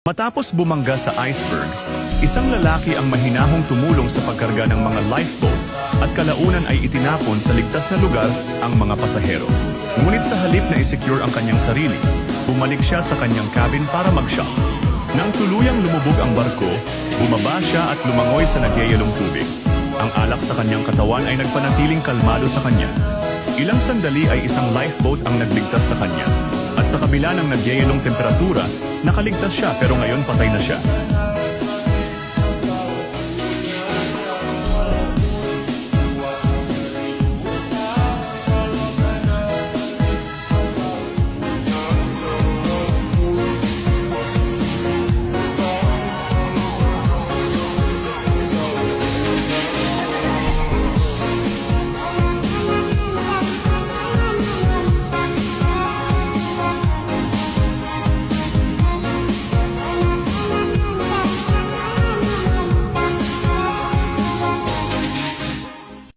Matapos bumangga sa iceberg, isang lalaki ang mahinahong tumulong sa pagkarga ng mga lifeboat at kalaunan ay itinapon sa ligtas na lugar ang mga pasahero. Ngunit sa halip na isecure ang kanyang sarili, bumalik siya sa kanyang cabin para mag-shock. Nang tuluyang lumubog ang barko, bumaba siya at lumangoy sa nagyayalong tubig. Ang alak sa kanyang katawan ay nagpanatiling kalmado sa kanya. Ilang sandali ay isang lifeboat ang nagligtas sa kanya. At sa kabila ng nagyayalong temperatura, nakaligtas siya pero ngayon patay na siya.